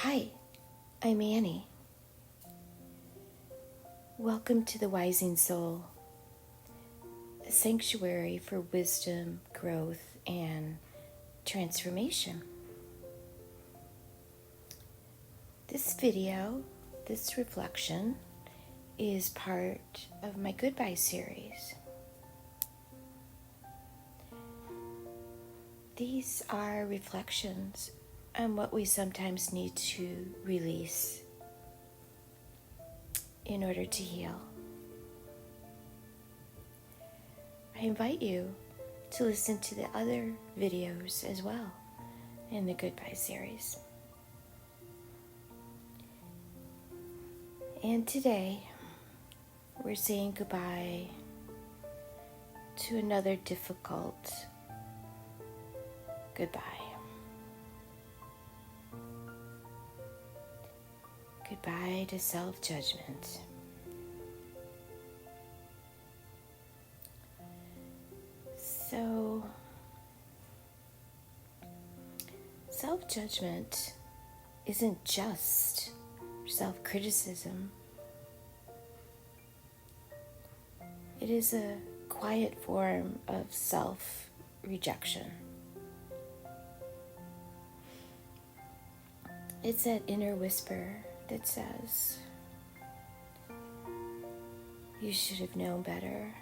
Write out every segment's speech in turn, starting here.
Hi, I'm Annie. Welcome to the Rising Soul, a sanctuary for wisdom, growth, and transformation. This reflection, is part of my Goodbye series. These are reflections on what we sometimes need to release in order to heal. I invite you to listen to the other videos as well in the Goodbye series. And today, we're saying goodbye to another difficult goodbye. Goodbye to self-judgment. So, self-judgment isn't just self-criticism. It is a quiet form of self-rejection. It's that inner whisper that says, you should have known better.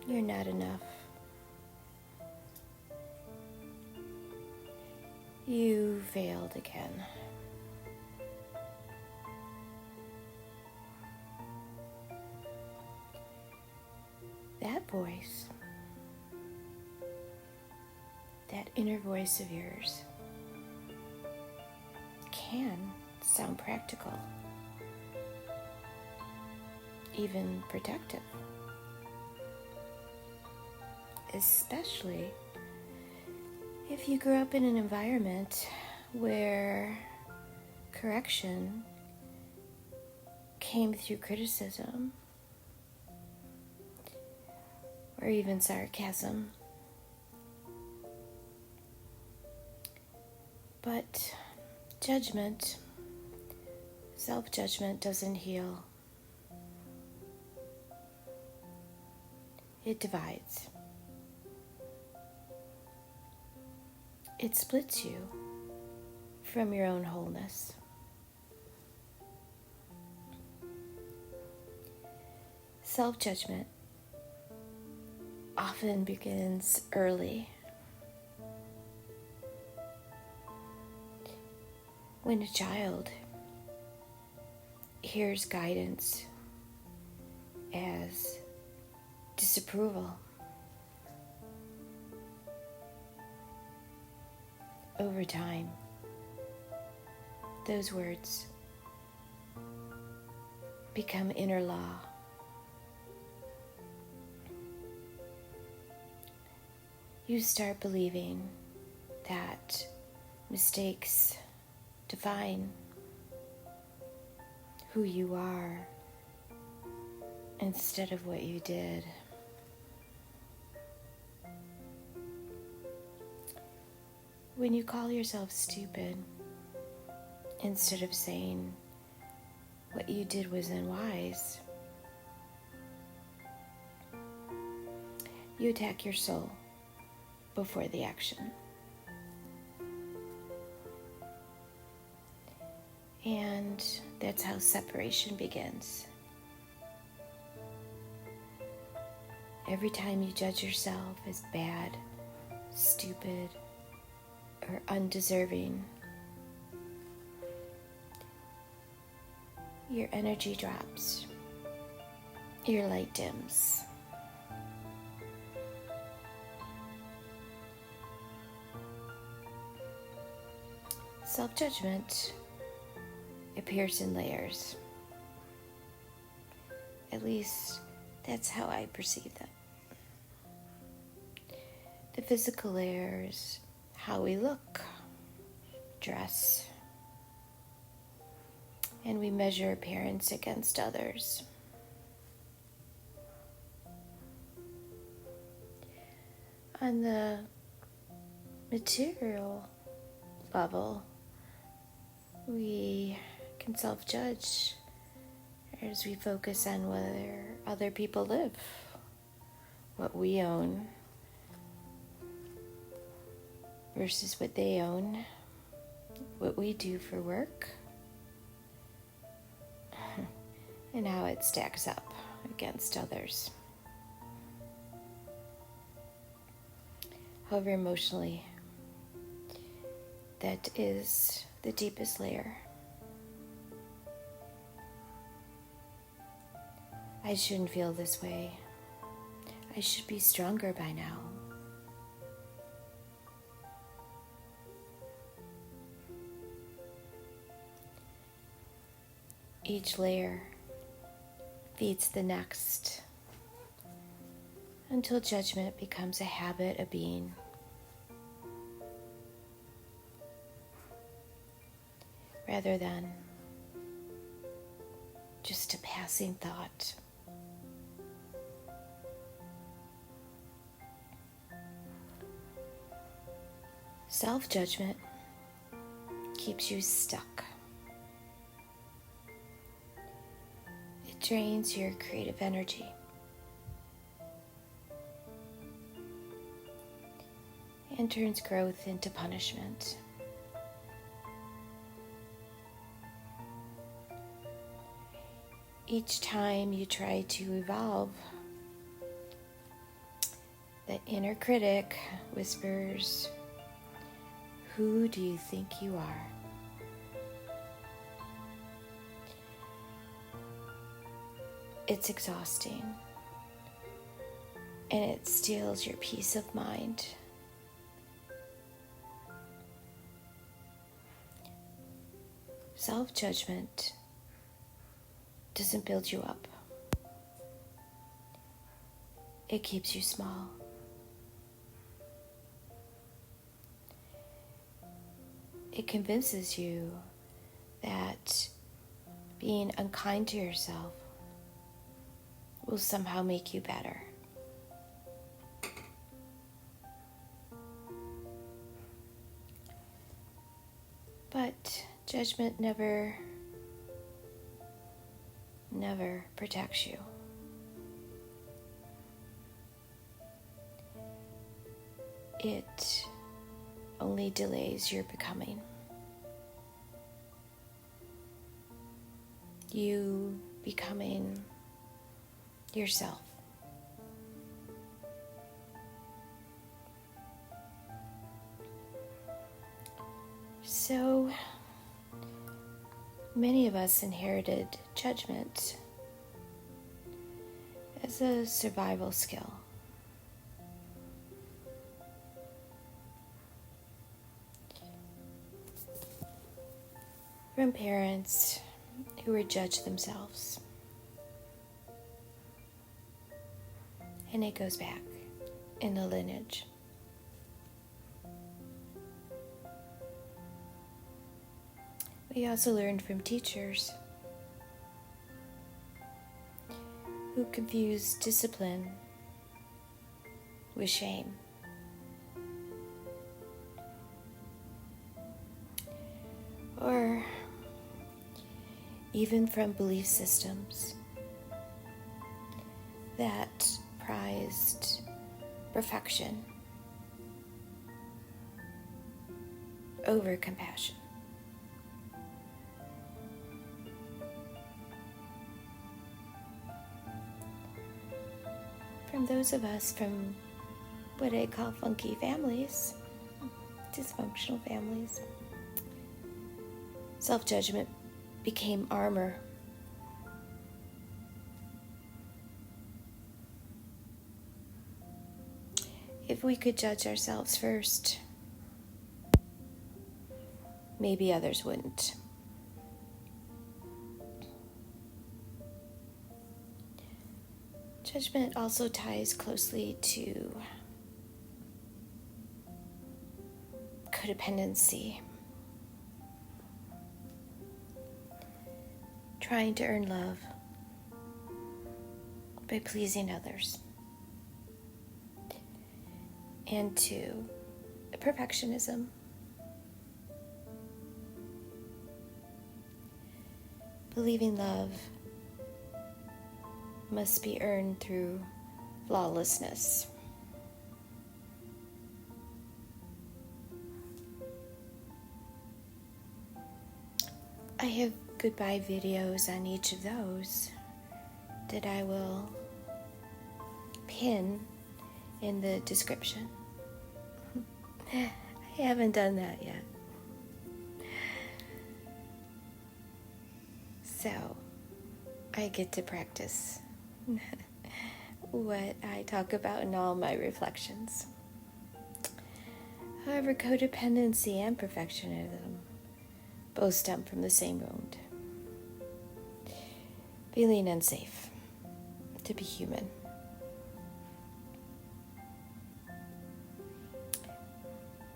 You're not enough. You failed again. That voice, that inner voice of yours, can sound practical, even protective, especially if you grew up in an environment where correction came through criticism or even sarcasm. But judgment, self-judgment doesn't heal. It divides. It splits you from your own wholeness. Self-judgment often begins early. When a child hears guidance as disapproval, over time, those words become inner law. You start believing that mistakes define who you are instead of what you did. When you call yourself stupid, instead of saying what you did was unwise, you attack your soul before the action. And that's how separation begins. Every time you judge yourself as bad, stupid, or undeserving, your energy drops, your light dims. Self-judgment appears in layers. At least that's how I perceive them. The physical layers, how we look, dress, and we measure appearance against others. On the material bubble, we can self-judge as we focus on where other people live, what we own versus what they own, what we do for work, and how it stacks up against others. However, emotionally, that is the deepest layer. I shouldn't feel this way. I should be stronger by now. Each layer feeds the next until judgment becomes a habit of being. Rather than just a passing thought. Self-judgment keeps you stuck. It drains your creative energy. And turns growth into punishment. Each time you try to evolve, the inner critic whispers, "Who do you think you are?" It's exhausting, and it steals your peace of mind. Self-judgment doesn't build you up. It keeps you small. It convinces you that being unkind to yourself will somehow make you better. But judgment never protects you. It only delays your becoming. You becoming yourself. So many of us inherited judgment as a survival skill. From parents who would judge themselves. And it goes back in the lineage. We also learned from teachers who confused discipline with shame. Or even from belief systems that prized perfection over compassion. From those of us from what I call funky families, dysfunctional families, self-judgment became armor. If we could judge ourselves first, maybe others wouldn't. Judgment also ties closely to codependency. Trying to earn love by pleasing others. And to perfectionism. believing love must be earned through flawlessness. I have goodbye videos on each of those that I will pin in the description. I haven't done that yet. So, I get to practice what I talk about in all my reflections. However, codependency and perfectionism both stem from the same wound. Feeling unsafe to be human.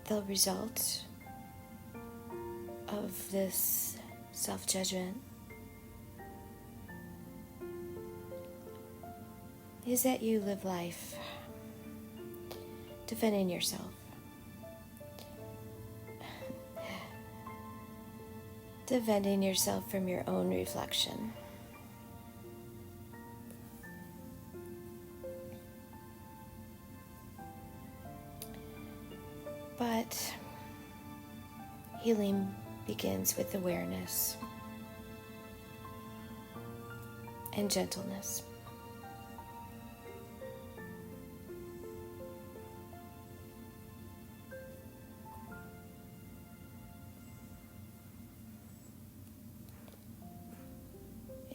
The result of this self-judgment is that you live life defending yourself, defending yourself from your own reflection. But healing begins with awareness and gentleness.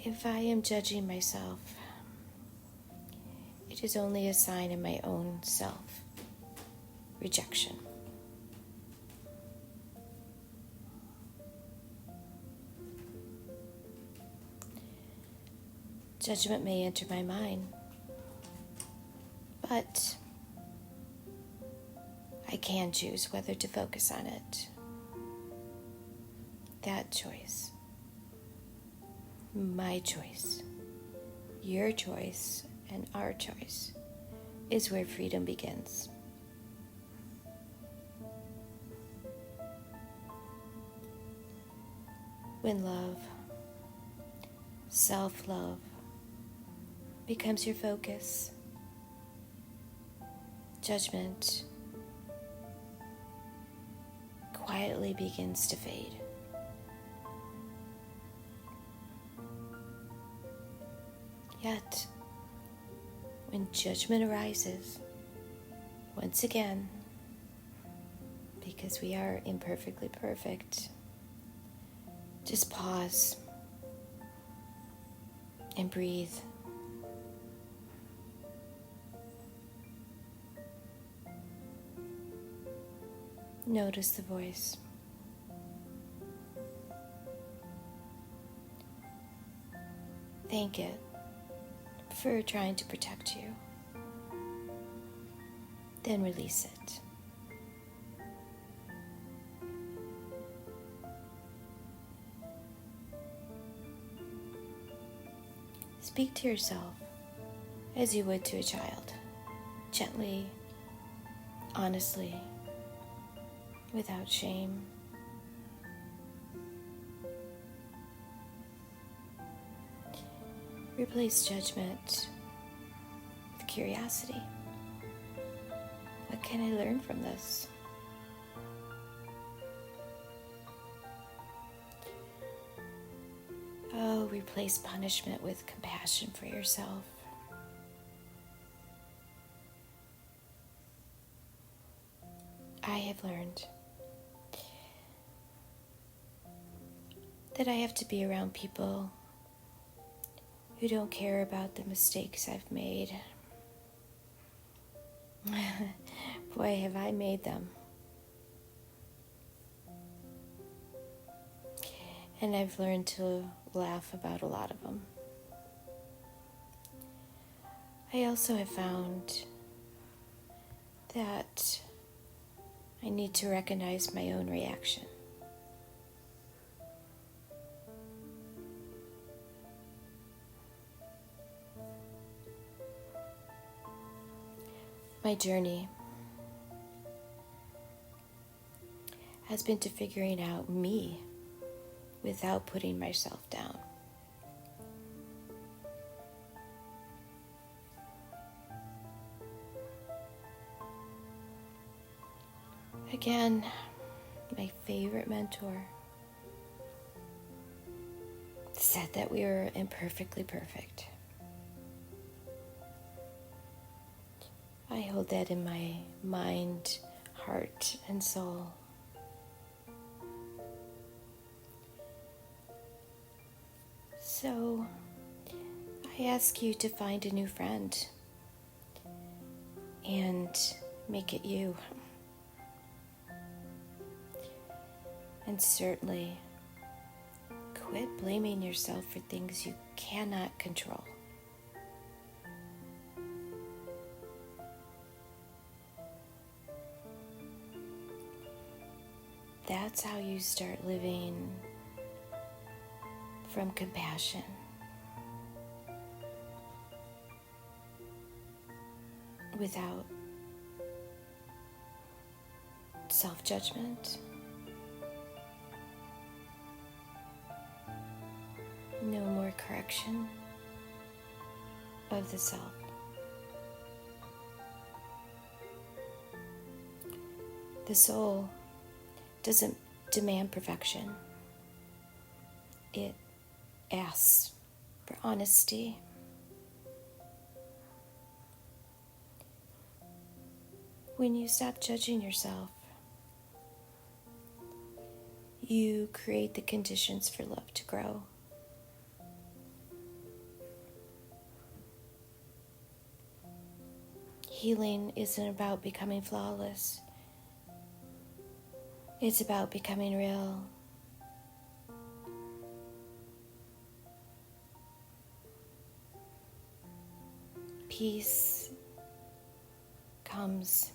If I am judging myself, it is only a sign of my own self-rejection. Judgment may enter my mind, but I can choose whether to focus on it. That choice, my choice, your choice, and our choice is where freedom begins. When love, self-love, becomes your focus, judgment quietly begins to fade. Yet, when judgment arises, once again, because we are imperfectly perfect, just pause and breathe. Notice the voice. Thank it for trying to protect you. Then release it. Speak to yourself as you would to a child, gently, honestly, without shame. Replace judgment with curiosity. What can I learn from this? Oh, replace punishment with compassion for yourself. I have learned that I have to be around people who don't care about the mistakes I've made. Boy, have I made them. And I've learned to laugh about a lot of them. I also have found that I need to recognize my own reaction. My journey has been to figuring out me without putting myself down. Again, my favorite mentor said that we were imperfectly perfect. I hold that in my mind, heart, and soul. So, I ask you to find a new friend and make it you. And certainly, quit blaming yourself for things you cannot control. That's how you start living from compassion. Without self-judgment. No more correction of the self. The soul doesn't demand perfection. It asks for honesty. When you stop judging yourself, you create the conditions for love to grow. Healing isn't about becoming flawless. It's about becoming real. Peace comes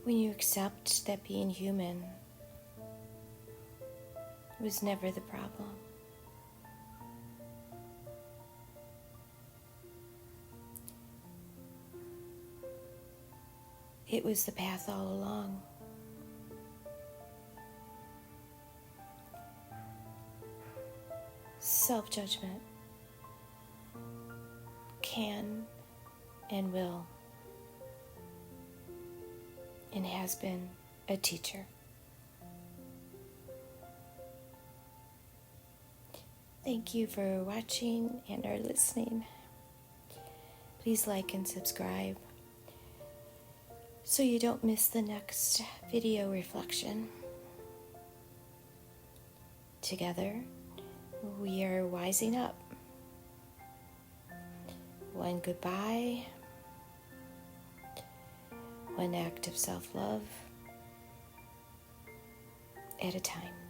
when you accept that being human was never the problem. It was the path all along. Self-judgment can and will and has been a teacher. Thank you for watching and or listening. Please like and subscribe so you don't miss the next video reflection. Together, we are wising up. One goodbye, one act of self-love at a time.